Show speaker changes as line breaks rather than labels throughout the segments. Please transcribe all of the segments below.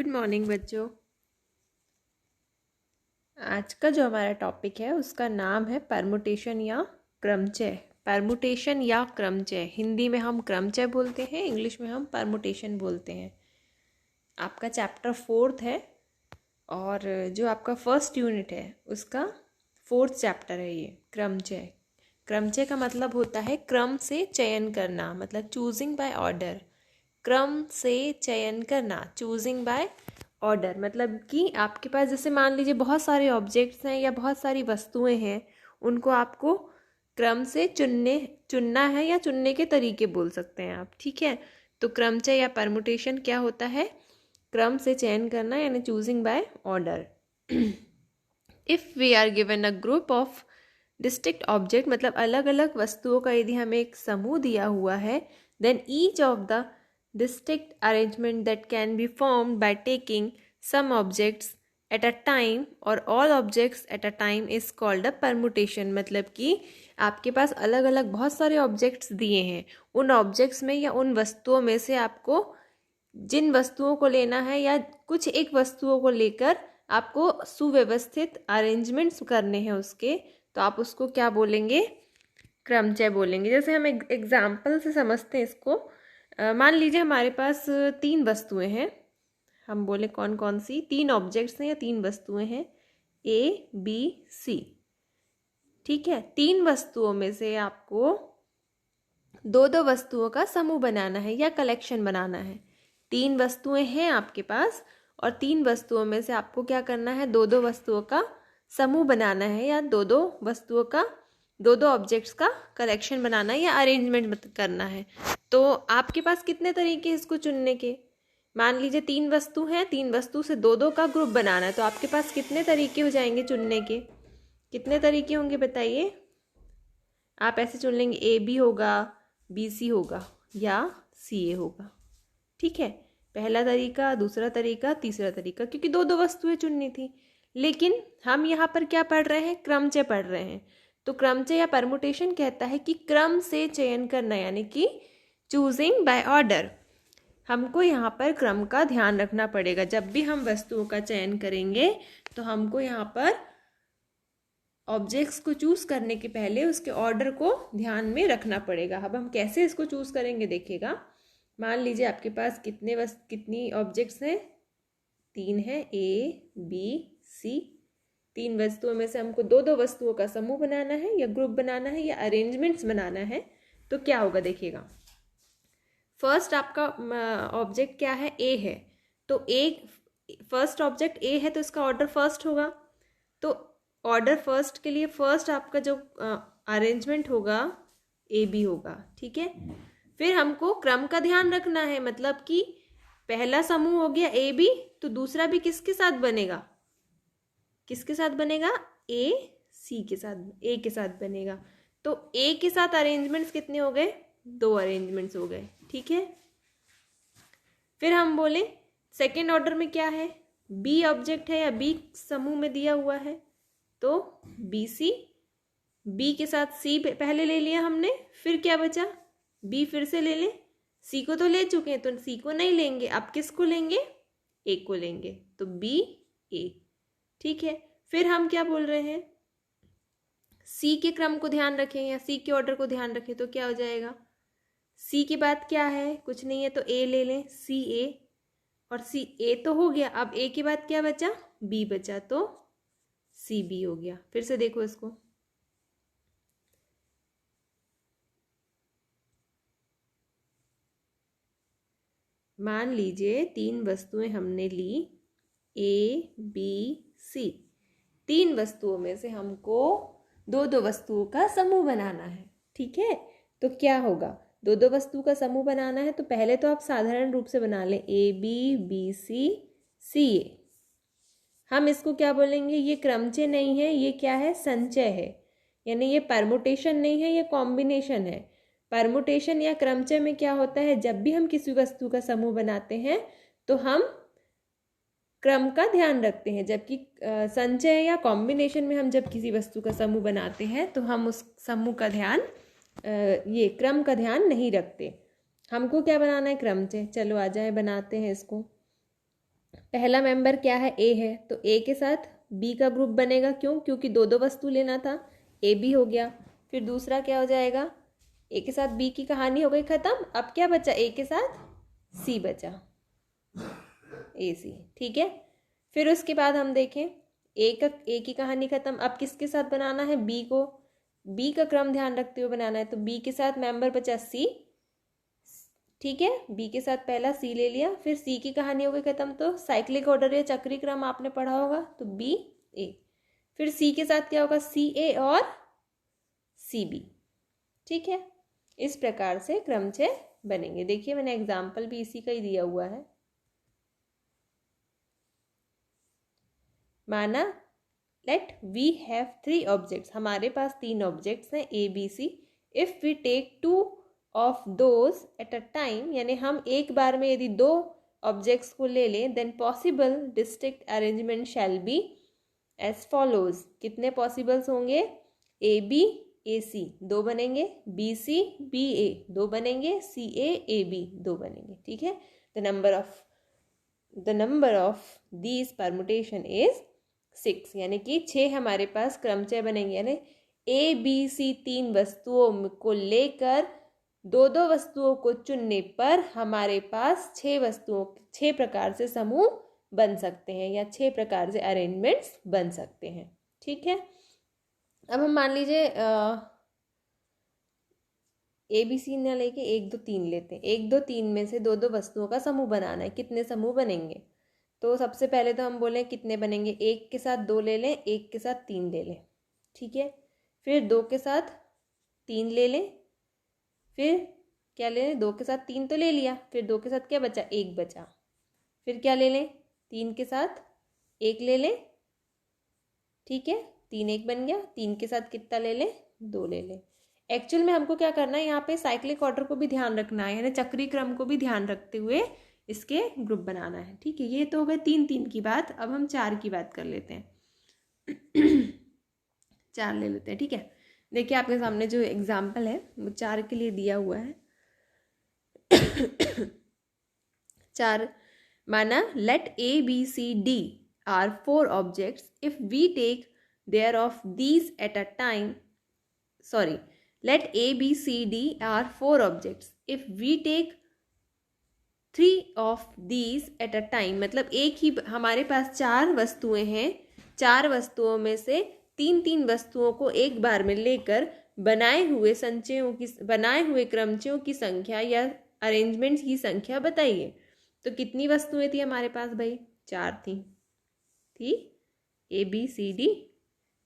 Good morning बच्चों। आज का जो हमारा टॉपिक है उसका नाम है परमुटेशन या क्रमचय। परमुटेशन या क्रमचय, हिंदी में हम क्रमचय बोलते हैं, इंग्लिश में हम परमुटेशन बोलते हैं। आपका चैप्टर 4th है और जो आपका फर्स्ट यूनिट है उसका 4th चैप्टर है ये क्रमचय। क्रमचय का मतलब होता है क्रम से चयन करना, मतलब चूजिंग बाय ऑर्डर। क्रम से चयन करना, चूजिंग बाय ऑर्डर, मतलब कि आपके पास जैसे मान लीजिए बहुत सारे ऑब्जेक्ट्स हैं या बहुत सारी वस्तुएं हैं, उनको आपको क्रम से चुनना है या चुनने के तरीके बोल सकते हैं आप। ठीक है, तो क्रमचय या परमुटेशन क्या होता है? क्रम से चयन करना यानी choosing by order. If we are given a group of distinct object, मतलब अलग अलग वस्तुओं का यदि हमें एक समूह दिया हुआ है, then each of the distinct arrangement that can be formed by taking some objects at a time or all objects at a time is called a permutation। मतलब कि आपके पास अलग अलग बहुत सारे ऑब्जेक्ट्स दिए हैं, उन ऑब्जेक्ट्स में या उन वस्तुओं में से आपको जिन वस्तुओं को लेना है या कुछ एक वस्तुओं को लेकर आपको सुव्यवस्थित अरेंजमेंट्स करने हैं उसके, तो आप उसको क्या बोलेंगे? क्रमचय बोलेंगे। जैसे हम एग्जाम्पल से समझते हैं इसको। मान लीजिए हमारे पास 3 वस्तुएं हैं, हम बोले कौन कौन सी? 3 ऑब्जेक्ट्स हैं या 3 वस्तुएं हैं, ए बी सी। ठीक है, 3 वस्तुओं में से आपको दो दो वस्तुओं का समूह बनाना है या कलेक्शन बनाना है। 3 वस्तुएं हैं आपके पास और 3 वस्तुओं में से आपको क्या करना है? दो दो वस्तुओं का समूह बनाना है या दो दो वस्तुओं का, दो दो ऑब्जेक्ट्स का कलेक्शन बनाना है या अरेंजमेंट करना है। तो आपके पास कितने तरीके हैं इसको चुनने के? मान लीजिए 3 वस्तु हैं, 3 वस्तु से दो दो का ग्रुप बनाना है, तो आपके पास कितने तरीके हो जाएंगे चुनने के? कितने तरीके होंगे बताइए? आप ऐसे चुन लेंगे, ए बी होगा, बी सी होगा या सी ए होगा। ठीक है, पहला तरीका, दूसरा तरीका, तीसरा तरीका, क्योंकि दो दो वस्तुएं चुननी थी। लेकिन हम यहाँ पर क्या पढ़ रहे हैं? क्रमचय पढ़ रहे हैं। तो क्रमचय या परमुटेशन कहता है कि क्रम से चयन करना, यानी कि चूजिंग बाय ऑर्डर। हमको यहाँ पर क्रम का ध्यान रखना पड़ेगा। जब भी हम वस्तुओं का चयन करेंगे तो हमको यहाँ पर ऑब्जेक्ट्स को चूज करने के पहले उसके ऑर्डर को ध्यान में रखना पड़ेगा। अब हम कैसे इसको चूज करेंगे देखिएगा। मान लीजिए आपके पास कितनी ऑब्जेक्ट्स हैं? 3 है, ए बी सी। 3 वस्तुओं में से हमको दो दो वस्तुओं का समूह बनाना है या ग्रुप बनाना है या अरेंजमेंट्स बनाना है। तो क्या होगा देखिएगा। फर्स्ट आपका ऑब्जेक्ट क्या है? ए है, तो ए फर्स्ट ऑब्जेक्ट ए है तो इसका ऑर्डर फर्स्ट होगा। तो ऑर्डर फर्स्ट के लिए फर्स्ट आपका जो अरेंजमेंट होगा ए बी होगा। ठीक है, फिर हमको क्रम का ध्यान रखना है, मतलब कि पहला समूह हो गया ए बी, तो दूसरा भी किसके साथ बनेगा? किसके साथ बनेगा? ए सी के साथ, ए के साथ बनेगा। तो ए के साथ अरेंजमेंट्स कितने हो गए? 2 अरेंजमेंट्स हो गए। ठीक है, फिर हम बोले सेकेंड ऑर्डर में क्या है? बी ऑब्जेक्ट है या बी समूह में दिया हुआ है, तो बी सी। बी के साथ सी पहले ले लिया हमने, फिर क्या बचा? बी फिर से ले लें। सी को तो ले चुके हैं तो सी को नहीं लेंगे, अब किसको लेंगे? ए को लेंगे, तो बी ए। ठीक है, फिर हम क्या बोल रहे हैं? सी के क्रम को ध्यान रखें या सी के ऑर्डर को ध्यान रखें, तो क्या हो जाएगा? सी के बाद क्या है? कुछ नहीं है, तो ए ले लें, सी ए। और सी ए तो हो गया, अब ए के बाद क्या बचा? बी बचा, तो सी बी हो गया। फिर से देखो इसको, मान लीजिए 3 वस्तुएं हमने ली, ए बी सी। 3 वस्तुओं में से हमको दो दो वस्तुओं का समूह बनाना है। ठीक है, तो क्या होगा? दो दो वस्तु का समूह बनाना है तो पहले तो आप साधारण रूप से बना लें, ए बी बी सी सी ए। हम इसको क्या बोलेंगे? ये क्रमचय नहीं है, ये क्या है? संचय है, यानी ये परमुटेशन नहीं है, ये कॉम्बिनेशन है। परमुटेशन या क्रमचय में क्या होता है? जब भी हम किसी वस्तु का समूह बनाते हैं तो हम क्रम का ध्यान रखते हैं, जबकि संचय या कॉम्बिनेशन में हम जब किसी वस्तु का समूह बनाते हैं तो हम उस समूह का ध्यान, ये क्रम का ध्यान नहीं रखते। हमको क्या बनाना है? क्रमचय। चलो आ जाए, बनाते हैं इसको। पहला मेंबर क्या है, ए है, तो ए के साथ बी का ग्रुप बनेगा। क्यों? क्योंकि दो दो वस्तु लेना था, ए बी हो गया। फिर दूसरा क्या हो जाएगा, ए के साथ बी की कहानी हो गई खत्म। अब क्या बचा, ए के साथ सी बचा, ए सी। ठीक है, फिर उसके बाद हम देखें ए की कहानी खत्म। अब किसके साथ बनाना है, बी को, बी का क्रम ध्यान रखते हुए बनाना है। तो बी के साथ मेंबर बचा सी। ठीक है, बी के साथ पहला सी ले लिया, फिर सी की कहानी हो गई खत्म। तो साइक्लिक ऑर्डर या चक्री क्रम आपने पढ़ा होगा, तो बी ए। फिर सी के साथ क्या होगा, सी ए और सी बी। ठीक है, इस प्रकार से क्रमचय बनेंगे। देखिए मैंने एग्जाम्पल भी इसी का ही दिया हुआ है। माना लेट वी हैव 3 ऑब्जेक्ट्स, हमारे पास 3 ऑब्जेक्ट्स हैं A B C. If we take 2 of those at a time, यानी हम एक बार में यदि 2 ऑब्जेक्ट्स को ले लें, then possible district arrangement shall be as follows. कितने पॉसिबल्स होंगे, ए बी ए सी 2 बनेंगे, बी सी बी ए 2 बनेंगे, सी ए बी 2 बनेंगे। ठीक है, the number of these permutation is 6, यानी कि 6 हमारे पास क्रमचय बनेंगे। यानी ए बी सी 3 वस्तुओं को लेकर 2 वस्तुओं को चुनने पर हमारे पास 6 प्रकार से समूह बन सकते हैं, या 6 प्रकार से अरेंजमेंट्स बन सकते हैं। ठीक है, अब हम मान लीजिए ए बी सी ना लेके 1 2 3 लेते हैं। 1 2 3 में से 2 वस्तुओं का समूह बनाना है। कितने समूह बनेंगे, तो सबसे पहले तो हम बोलें कितने बनेंगे, 1 के साथ 2 ले लें, 1 के साथ 3 ले लें। ठीक है, फिर 2 के साथ 3 ले लें, फिर क्या ले लें, 2 के साथ 3 तो ले लिया, फिर 2 के साथ क्या बचा, 1 बचा। फिर क्या ले लें, 3 के साथ 1 ले लें। ठीक है, 3 1 बन गया। 3 के साथ कितना ले लें, 2 ले लें। एक्चुअल में हमको क्या करना है, यहाँ पे साइक्लिक ऑर्डर को भी ध्यान रखना है, यानी चक्री क्रम को भी ध्यान रखते हुए इसके ग्रुप बनाना है। ठीक है, ये तो हो गए 3 3 की बात। अब हम 4 की बात कर लेते हैं। 4 ले लेते हैं। ठीक है, देखिए आपके सामने जो एग्जाम्पल है वो 4 के लिए दिया हुआ है। 4 माना let A B C D are 4 objects if we take there of these at a time, sorry, let A, B, C, D are 4 objects. If we take 3 of these at a time, मतलब एक ही हमारे पास 4 वस्तुएं हैं, 4 वस्तुओं में से 3 वस्तुओं को एक बार में लेकर बनाए हुए क्रमचयों की संख्या या अरेंजमेंट्स की संख्या बताइए। तो कितनी वस्तुएं थी हमारे पास भाई, 4 थी ए बी सी डी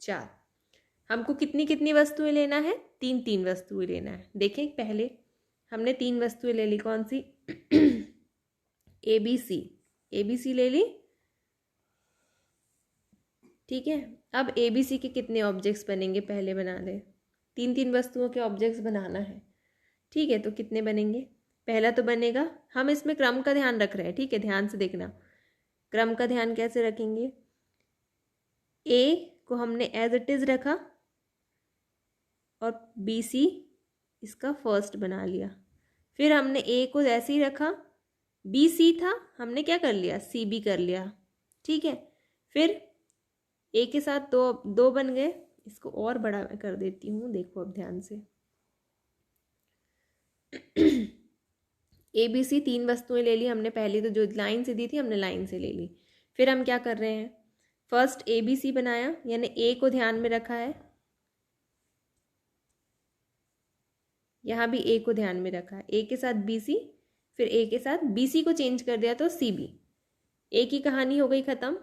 4। हमको कितनी कितनी वस्तुएं लेना है, 3 वस्तुएं लेना है। देखें पहले हमने 3 वस्तुएं ले ली, कौन सी, ए बी सी ले ली। ठीक है, अब ए बी सी के कितने ऑब्जेक्ट्स बनेंगे पहले बना लें। 3 वस्तुओं के ऑब्जेक्ट्स बनाना है। ठीक है, तो कितने बनेंगे, पहला तो बनेगा, हम इसमें क्रम का ध्यान रख रहे हैं। ठीक है, ध्यान से देखना, क्रम का ध्यान कैसे रखेंगे, ए को हमने एज इट इज रखा और बी सी इसका फर्स्ट बना लिया। फिर हमने ए को ऐसे ही रखा, बी सी था, हमने क्या कर लिया, सी बी कर लिया। ठीक है, फिर ए के साथ 2 बन गए। इसको और बड़ा कर देती हूँ, देखो अब ध्यान से। ए बी सी 3 वस्तुएं ले ली हमने, पहली तो जो लाइन से दी थी हमने लाइन से ले ली। फिर हम क्या कर रहे हैं, फर्स्ट ए बी सी बनाया, यानी ए को ध्यान में रखा है, यहाँ भी ए को ध्यान में रखा है, ए के साथ बी सी, फिर ए के साथ बी सी को चेंज कर दिया तो सी बी। ए की कहानी हो गई खत्म।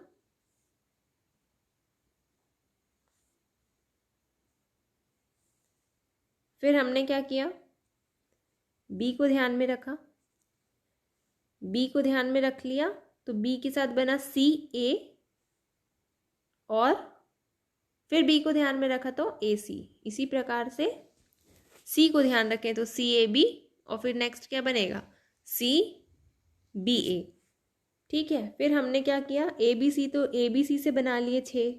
फिर हमने क्या किया, बी को ध्यान में रखा, बी को ध्यान में रख लिया तो बी के साथ बना सी ए, और फिर बी को ध्यान में रखा तो ए सी। इसी प्रकार से सी को ध्यान रखें तो सी ए बी, और फिर नेक्स्ट क्या बनेगा, सी बी ए। ठीक है, फिर हमने क्या किया, ए बी सी तो ए बी सी से बना लिए 6।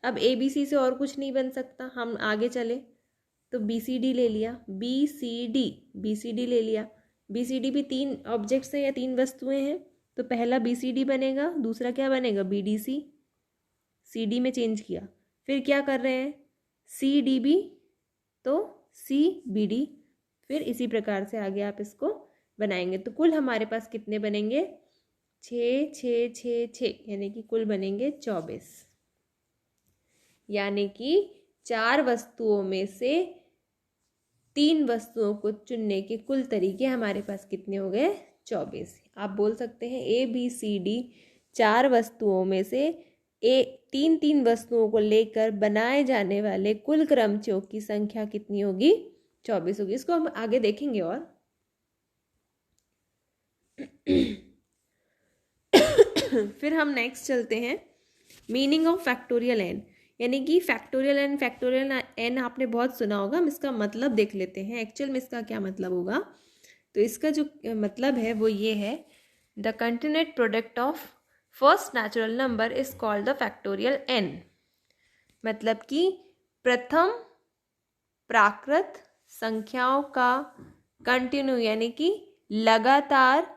अब ए बी सी से और कुछ नहीं बन सकता, हम आगे चले तो बी सी डी ले लिया, बी सी डी ले लिया। बी सी डी भी 3 ऑब्जेक्ट्स हैं या 3 वस्तुएं हैं, तो पहला BCD बनेगा, दूसरा क्या बनेगा BDC, CD में चेंज किया, फिर क्या कर रहे हैं CDB तो CBD, फिर इसी प्रकार से आगे आप इसको बनाएंगे। तो कुल हमारे पास कितने बनेंगे 6 6 6 6, यानी कि कुल बनेंगे 24। यानी कि 4 वस्तुओं में से 3 वस्तुओं को चुनने के कुल तरीके हमारे पास कितने हो गए 24। आप बोल सकते हैं ABCD 4 वस्तुओं में से 3 वस्तुओं को लेकर बनाए जाने वाले कुल क्रमचयों की संख्या कितनी होगी 24 होगी। इसको हम आगे देखेंगे। और फिर हम नेक्स्ट चलते हैं मीनिंग ऑफ फैक्टोरियल एन, यानी कि फैक्टोरियल एन आपने बहुत सुना होगा, हम इसका मतलब देख लेते हैं एक्चुअल में इसका क्या मतलब होगा। तो इसका जो मतलब है वो ये है, the continued product of first natural number is called the factorial n. मतलब कि प्रथम प्राकृत संख्याओं का कंटिन्यू यानी कि लगातार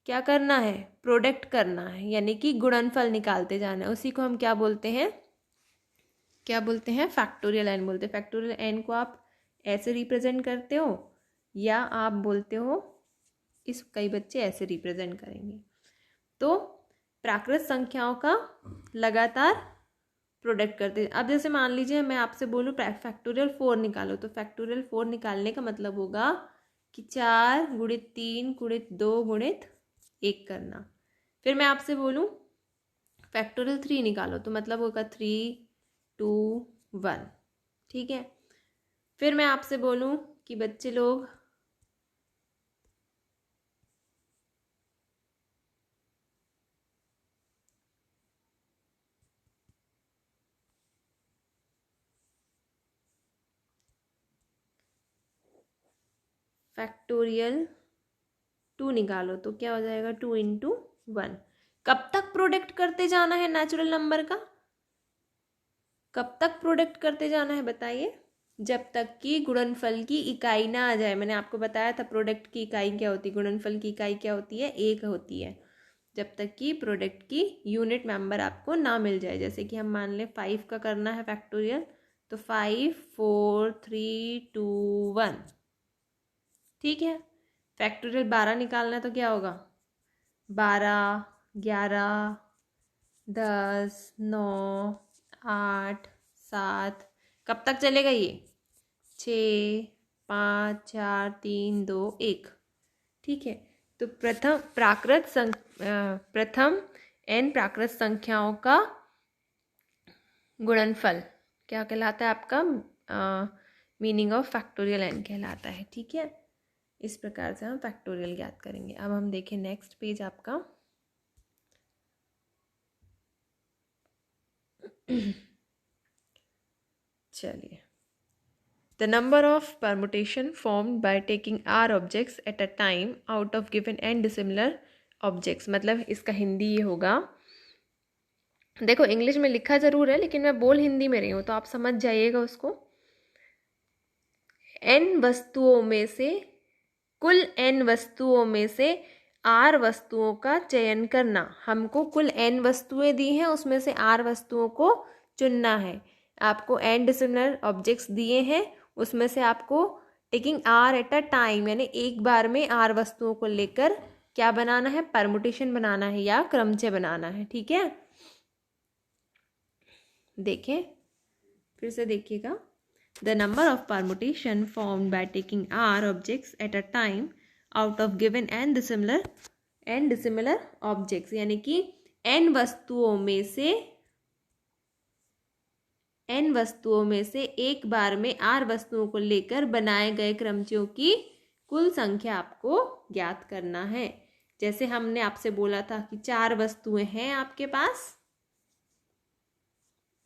क्या करना है प्रोडक्ट करना है, यानी कि गुणनफल निकालते जाना है, उसी को हम क्या बोलते हैं फैक्टोरियल एन बोलते हैं। फैक्टोरियल एन को आप ऐसे रिप्रेजेंट करते हो या आप बोलते हो इस, कई बच्चे ऐसे रिप्रेजेंट करेंगे। तो प्राकृत संख्याओं का लगातार प्रोडक्ट करते हैं। अब जैसे मान लीजिए मैं आपसे बोलूँ फैक्टोरियल 4 निकालो, तो फैक्टोरियल 4 निकालने का मतलब होगा कि 4 गुणित 3 गुणित 2 गुणित 1 करना। फिर मैं आपसे बोलूँ फैक्टोरियल 3 निकालो, तो मतलब होगा 3 2 1। ठीक है। फिर मैं आपसे बोलूँ कि बच्चे लोग फैक्टोरियल 2 निकालो, तो क्या हो जाएगा 2 इंटू 1। कब तक प्रोडक्ट करते जाना है नेचुरल नंबर का, कब तक प्रोडक्ट करते जाना है बताइए, जब तक कि गुणनफल की इकाई ना आ जाए। मैंने आपको बताया था प्रोडक्ट की इकाई क्या होती है, गुणनफल की इकाई क्या होती है 1 होती है। जब तक कि प्रोडक्ट की यूनिट मेंबर आपको ना मिल जाए, जैसे कि हम मान लें 5 का करना है फैक्टोरियल, तो 5 4 3 2 1। ठीक है। फैक्टोरियल 12 निकालना है तो क्या होगा 12 11 10 9 8 7। कब तक चलेगा ये 6 5 4 3 2 1। ठीक है। तो प्रथम n प्राकृत संख्याओं का गुणनफल क्या कहलाता है आपका मीनिंग ऑफ फैक्टोरियल n कहलाता है। ठीक है। इस प्रकार से हम फैक्टोरियल ज्ञात करेंगे। अब हम देखें नेक्स्ट पेज आपका चलिए, the number of permutation formed by taking r objects at a time out of given n dissimilar objects। मतलब इसका हिंदी ये होगा, देखो इंग्लिश में लिखा जरूर है लेकिन मैं बोल हिंदी में रही हूँ तो आप समझ जाइएगा उसको। n वस्तुओं में से कुल n वस्तुओं में से r वस्तुओं का चयन करना। हमको कुल n वस्तुएं दी हैं, उसमें से r वस्तुओं को चुनना है। आपको n डिसिमिलर ऑब्जेक्ट्स दिए हैं, उसमें से आपको taking r eight a time यानी एक बार में r वस्तुओं को लेकर क्या बनाना है परमुटेशन बनाना है या क्रमचय बनाना है। ठीक है। देखें फिर से देखिएगा, the number of permutation formed by taking r objects at a time out of given n dissimilar objects, यानी कि n वस्तुओं में से एक बार में r वस्तुओं को लेकर बनाए गए क्रमचयों की कुल संख्या आपको ज्ञात करना है। जैसे हमने आपसे बोला था कि 4 वस्तुएं हैं आपके पास,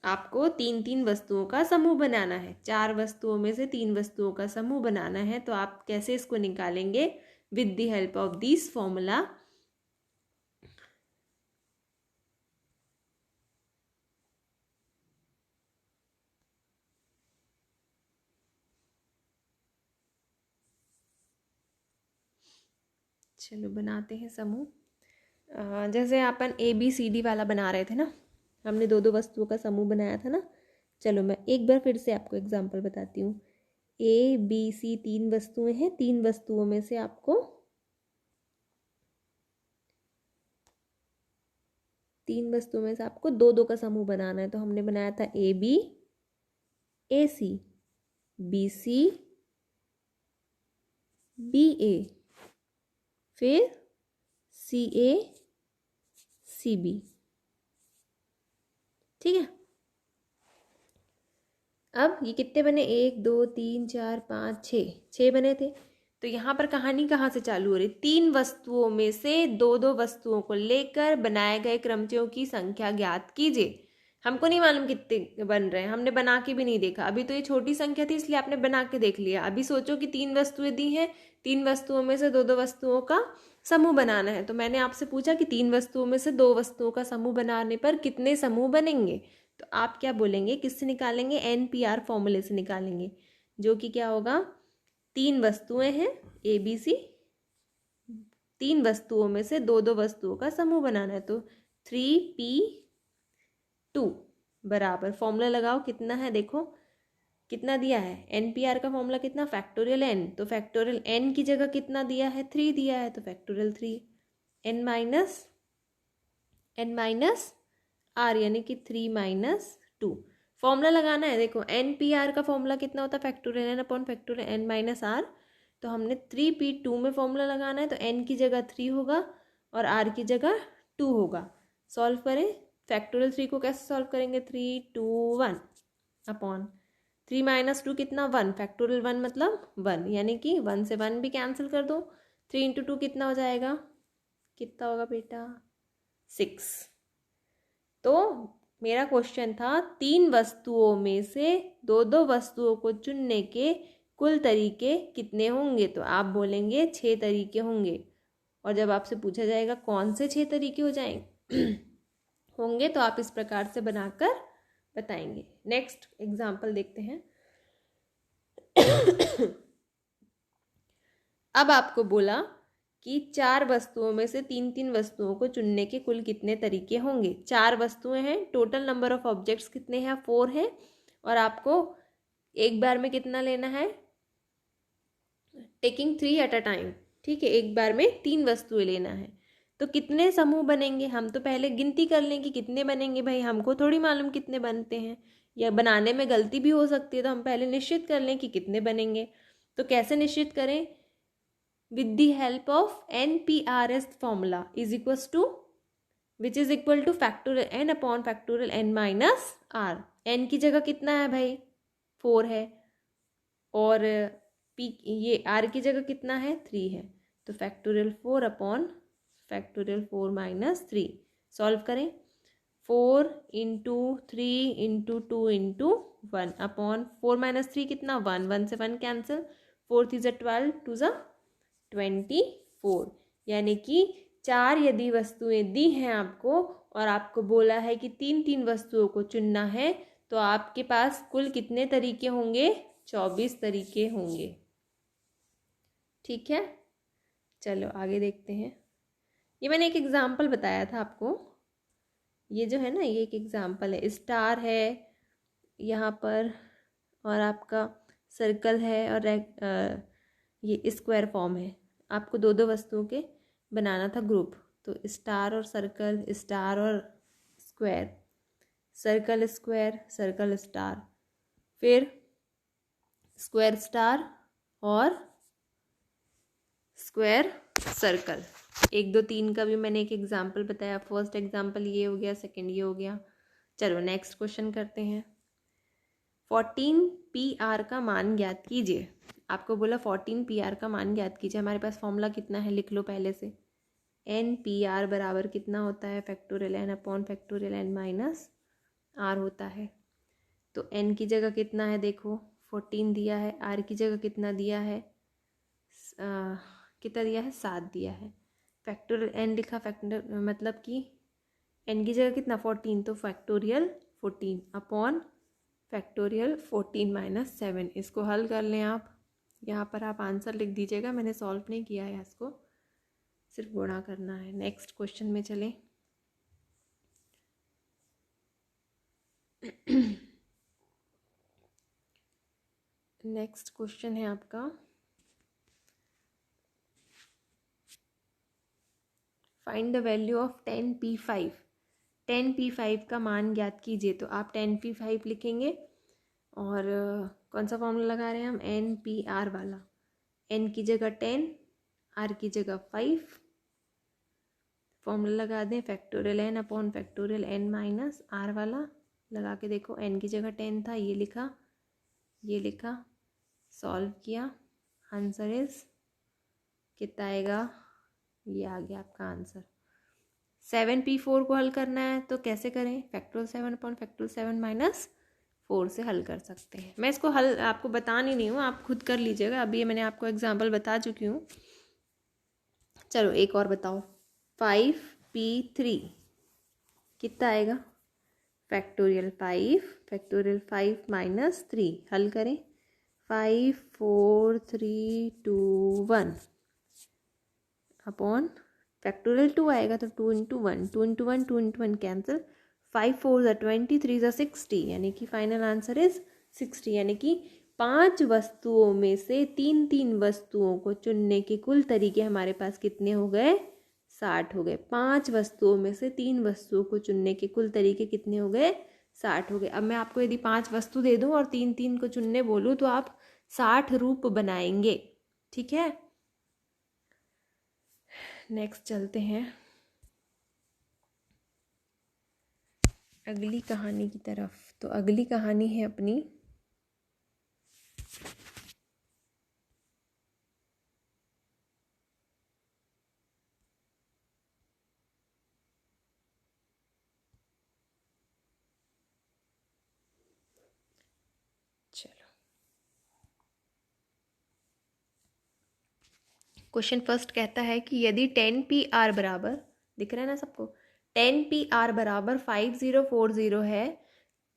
आपको 3 वस्तुओं का समूह बनाना है। 4 वस्तुओं में से 3 वस्तुओं का समूह बनाना है, तो आप कैसे इसको निकालेंगे with the help of this formula. चलो बनाते हैं समूह। जैसे अपन ABCD वाला बना रहे थे ना, हमने दो दो वस्तुओं का समूह बनाया था ना। चलो मैं एक बार फिर से आपको एग्जांपल बताती हूँ। ABC 3 वस्तुएं हैं, 3 वस्तुओं में से आपको 3 वस्तुओं में से आपको दो दो का समूह बनाना है। तो हमने बनाया था AB AC, BC BA, फिर CA CB। ठीक है, अब ये कितने बने, 1 2 3 4 5 6 बने थे। तो यहाँ पर कहानी कहाँ से चालू हो रही, 3 वस्तुओं में से दो दो वस्तुओं को लेकर बनाए गए क्रमचयों की संख्या ज्ञात कीजिए। हमको नहीं मालूम कितने बन रहे हैं, हमने बना के भी नहीं देखा। अभी तो ये छोटी संख्या थी इसलिए आपने बना के देख लिया। अभी सोचो कि 3 वस्तुएं दी हैं, 3 वस्तुओं में से दो दो वस्तुओं का समूह बनाना है। तो मैंने आपसे पूछा कि 3 वस्तुओं में से 2 वस्तुओं का समूह बनाने पर कितने समूह बनेंगे। तो आप क्या बोलेंगे, किससे निकालेंगे, NPR फॉर्मूले से निकालेंगे, जो कि क्या होगा, 3 वस्तुएं हैं ABC, 3 वस्तुओं में से दो दो वस्तुओं का समूह बनाना है। तो 3P2 बराबर, फॉर्मूला लगाओ, कितना है देखो, कितना दिया है, NPR का फॉर्मूला कितना, फैक्टोरियल n। तो फैक्टोरियल n की जगह कितना दिया है, 3 दिया है, तो फैक्टोरियल 3 n माइनस r, यानी कि 3 - 2। फॉर्मूला लगाना है, देखो NPR का फॉर्मूला कितना होता है, factorial n upon factorial n minus r। तो हमने 3P2 में फॉर्मूला लगाना है, तो n की जगह 3 होगा और r की जगह 2 होगा। सॉल्व करें, फैक्टोरियल 3 को कैसे सॉल्व करेंगे, 3 2 1 अपॉन 3 - 2 कितना, 1, फैक्टोरियल 1 मतलब 1, यानी कि 1 से 1 भी कैंसिल कर दो। 3 × 2 कितना हो जाएगा, कितना होगा बेटा, 6। तो मेरा क्वेश्चन था 3 वस्तुओं में से दो दो वस्तुओं को चुनने के कुल तरीके कितने होंगे। तो आप बोलेंगे 6 तरीके होंगे। और जब आपसे पूछा जाएगा कौन से 6 तरीके हो जाएंगे होंगे, तो आप इस प्रकार से बनाकर बताएंगे। नेक्स्ट एग्जाम्पल देखते हैं। अब आपको बोला कि 4 वस्तुओं में से 3 वस्तुओं को चुनने के कुल कितने तरीके होंगे। 4 वस्तुएं हैं, टोटल नंबर ऑफ ऑब्जेक्ट्स कितने हैं, 4 हैं, और आपको एक बार में कितना लेना है, टेकिंग 3 एट अ टाइम। ठीक है, एक बार में 3 वस्तुएं लेना है। तो कितने समूह बनेंगे, हम तो पहले गिनती कर लें कि कितने बनेंगे। भाई हमको थोड़ी मालूम कितने बनते हैं, या बनाने में गलती भी हो सकती है, तो हम पहले निश्चित कर लें कि कितने बनेंगे। तो कैसे निश्चित करें, with the help of NPR's formula is equals to, which is equal to factorial n upon factorial n minus r। n की जगह कितना है भाई, 4 है, और p ये r की जगह कितना है, 3 है। तो factorial 4 upon factorial 4 minus 3। Solve करें, 4 × 3 × 2 × 1 अपॉन 4 - 3 कितना, 1, 1 से 1 कैंसिल, 4 3 = 12, 2 = 24। यानी कि 4 यदि वस्तुएं दी हैं आपको और आपको बोला है कि 3 वस्तुओं को चुनना है, तो आपके पास कुल कितने तरीके होंगे, 24 तरीके होंगे। ठीक है, चलो आगे देखते हैं। ये मैंने एक एग्जाम्पल बताया था आपको, ये जो है ना, ये एक एग्जाम्पल है। स्टार है यहाँ पर, और आपका सर्कल है, और ये स्क्वायर फॉर्म है। आपको दो दो वस्तुओं के बनाना था ग्रुप। तो स्टार और सर्कल, स्टार और square, circle square, circle star, फिर स्क्वायर स्टार और स्क्वायर सर्कल। 1 2 3 का भी मैंने एक एग्जाम्पल बताया। फर्स्ट एग्जाम्पल ये हो गया, सेकंड ये हो गया। चलो नेक्स्ट क्वेश्चन करते हैं। 14 PR का मान ज्ञात कीजिए। आपको बोला 14 PR का मान ज्ञात कीजिए। हमारे पास फॉर्मूला कितना है, लिख लो पहले से। NPR बराबर कितना होता है, factorial n upon factorial n minus r होता है। तो n की जगह कितना है, देखो 14 दिया है, r की जगह कितना दिया है, कितना दिया है, 7 दिया है। फैक्टोरियल n लिखा, फैक्टर मतलब कि n की जगह कितना, 14, तो फैक्टोरियल 14 अपॉन फैक्टोरियल 14 - 7। इसको हल कर लें आप, यहाँ पर आप आंसर लिख दीजिएगा, मैंने सॉल्व नहीं किया है इसको। सिर्फ गुणा करना है। नेक्स्ट क्वेश्चन में चलें। नेक्स्ट क्वेश्चन है आपका find the value of 10p5। 10p5 का मान ज्ञात कीजिए। तो आप 10p5 लिखेंगे और कौन सा फॉर्मूला लगा रहे हैं हम, NPR वाला। n की जगह 10, r की जगह 5, फॉर्मूला लगा दें factorial n upon factorial n minus r वाला। लगा के देखो, n की जगह 10 था, ये लिखा, ये लिखा, सॉल्व किया, आंसर इज कितना आएगा, ये आ गया आपका आंसर। 7p4 को हल करना है तो कैसे करें, फैक्टोरियल 7 अपॉन फैक्टोरियल 7 माइनस 4 से हल कर सकते हैं। मैं इसको हल आपको बतानी नहीं हूँ, आप खुद कर लीजिएगा। अभी ये मैंने आपको एग्जाम्पल बता चुकी हूँ। चलो एक और बताओ, 5p3 कितना आएगा, फैक्टोरियल 5 माइनस 3, हल करें, 5 4 3 2 1 अपॉन फैक्टोरियल 2 आएगा तो 2 इंटू 1, 2 इंटू 1, 2 इंटू 1 कैंसिल, 5 4 20, 3 60, यानी कि फाइनल आंसर इज 60। यानी कि 5 वस्तुओं में से 3 वस्तुओं को चुनने के कुल तरीके हमारे पास कितने हो गए, 60 हो गए। 5 वस्तुओं में से 3 वस्तुओं को चुनने के कुल तरीके कितने हो गए, 60 हो गए। अब मैं आपको यदि 5 वस्तु दे दूं और 3 को चुनने बोलूं तो आप 60 रूप बनाएंगे, ठीक है। नेक्स्ट चलते हैं अगली कहानी की तरफ। तो अगली कहानी है अपनी क्वेश्चन फर्स्ट कहता है कि यदि 10pr बराबर, दिख रहा है ना सबको, 10pr बराबर 5040 है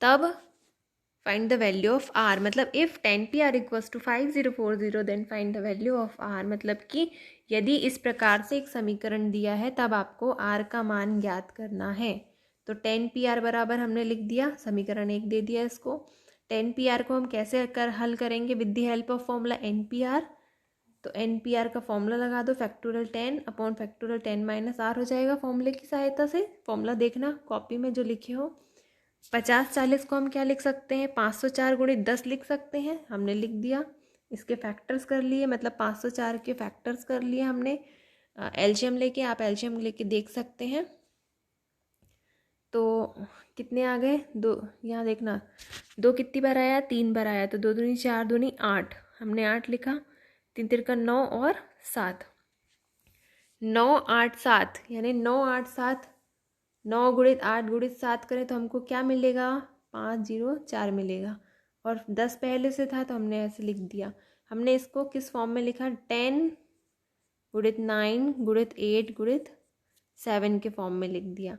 तब find the value of r। मतलब if 10pr equals to 5040 then find the value of r। मतलब कि यदि इस प्रकार से एक समीकरण दिया है तब आपको r का मान ज्ञात करना है। तो 10pr बराबर हमने लिख दिया, समीकरण 1 दे दिया इसको। 10pr को हम कैसे हल करेंगे, with the help of formula NPR। तो NPR का फॉर्मूला लगा दो, factorial 10 upon factorial 10 minus r हो जाएगा फॉर्मूले की सहायता से। फॉर्मूला देखना कॉपी में जो लिखे हो। 50-40 को हम क्या लिख सकते हैं, 504 गुणित 10 लिख सकते हैं, हमने लिख दिया। इसके फैक्टर्स कर लिए, मतलब 504 के फैक्टर्स कर लिए हमने। एलसीएम लेके, आप एलसीएम लेके देख सकते हैं। तो कितने आ गए, 2, यहाँ देखना 2 कितनी बार आया, 3 बार आया, तो 2 दूनी 4 दूनी 8, हमने 8 लिखा, 3 तिरका 9 और 7, 9 8 7, यानी 9 8 7, 9 गुणित 8 गुणित 7 करें तो हमको क्या मिलेगा, 504 मिलेगा। और 10 पहले से था तो हमने ऐसे लिख दिया। हमने इसको किस फॉर्म में लिखा, 10 गुणित 9 गुणित 8 गुणित 7 के फॉर्म में लिख दिया।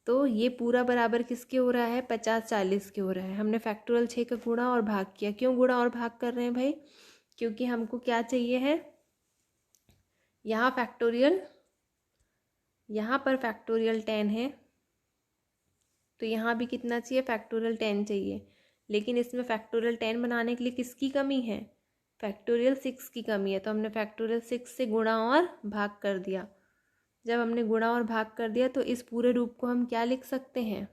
तो ये पूरा बराबर किसके हो रहा है, 50-40 के हो रहा है। हमने फैक्टोरियल 6 का गुणा और भाग किया। क्यों गुणा और भाग कर रहे हैं भाई, क्योंकि हमको क्या चाहिए है, यहाँ फैक्टोरियल, यहाँ पर फैक्टोरियल 10 है तो यहाँ भी कितना चाहिए, फैक्टोरियल 10 चाहिए। लेकिन इसमें फैक्टोरियल 10 बनाने के लिए किसकी कमी है, फैक्टोरियल 6 की कमी है। तो हमने फैक्टोरियल 6 से गुणा और भाग कर दिया। जब हमने गुणा और भाग कर दिया तो इस पूरे रूप को हम क्या लिख सकते हैं,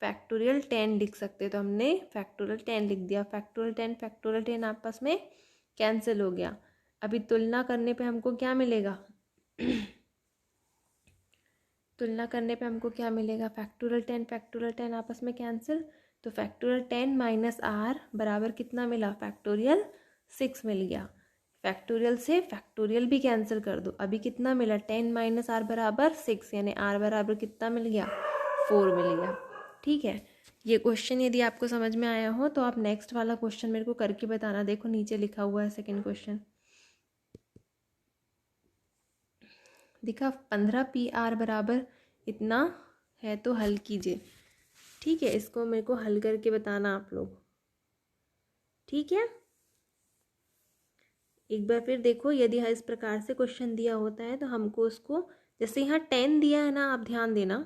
फैक्टोरियल 10 लिख सकते हैं। तो हमने फैक्टोरियल 10 लिख दिया। फैक्टोरियल 10 आपस में कैंसिल हो गया। अभी तुलना करने पे हमको क्या मिलेगा तुलना करने पे हमको क्या मिलेगा, फैक्टोरियल 10 आपस में कैंसिल, तो फैक्टोरियल 10 माइनस r बराबर कितना मिला, फैक्टोरियल 6 मिल गया। फैक्टोरियल से फैक्टोरियल भी कैंसिल कर दो, अभी कितना मिला, 10 माइनस r बराबर 6, यानी r बराबर कितना मिल गया, 4 मिल गया। ठीक है, ये क्वेश्चन यदि आपको समझ में आया हो तो आप नेक्स्ट वाला क्वेश्चन मेरे को करके बताना। देखो नीचे लिखा हुआ है सेकंड क्वेश्चन, दिखा 15pr बराबर इतना है तो हल कीजिए। ठीक है, इसको मेरे को हल करके बताना आप लोग, ठीक है। एक बार फिर देखो, यदि इस प्रकार से क्वेश्चन दिया होता है तो हमको उसको, जैसे यहाँ 10 दिया है ना, आप ध्यान देना,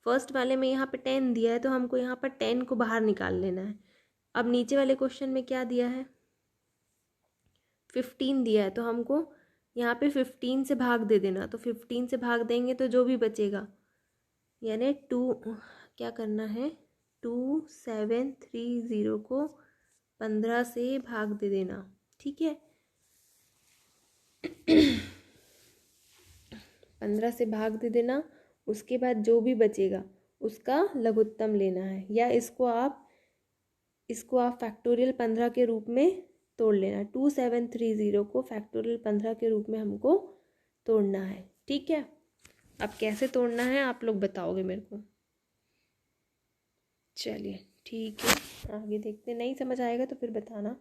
फर्स्ट वाले में यहाँ पे 10 दिया है तो हमको यहाँ पर 10 को बाहर निकाल लेना है। अब नीचे वाले क्वेश्चन में क्या दिया है, 15 दिया है, तो हमको यहाँ पे 15 से भाग दे देना। तो 15 से भाग देंगे तो जो भी बचेगा, यानी 2, क्या करना है, 2730 को 15 से भाग दे देना, ठीक है। 15 से भाग दे देना, उसके बाद जो भी बचेगा उसका लघुत्तम लेना है, या इसको आप फैक्टोरियल 15 के रूप में तोड़ लेना। 2730 को फैक्टोरियल 15 के रूप में हमको तोड़ना है, ठीक है। अब कैसे तोड़ना है आप लोग बताओगे मेरे को। चलिए ठीक है, आगे देखते, नहीं समझ आएगा तो फिर बताना।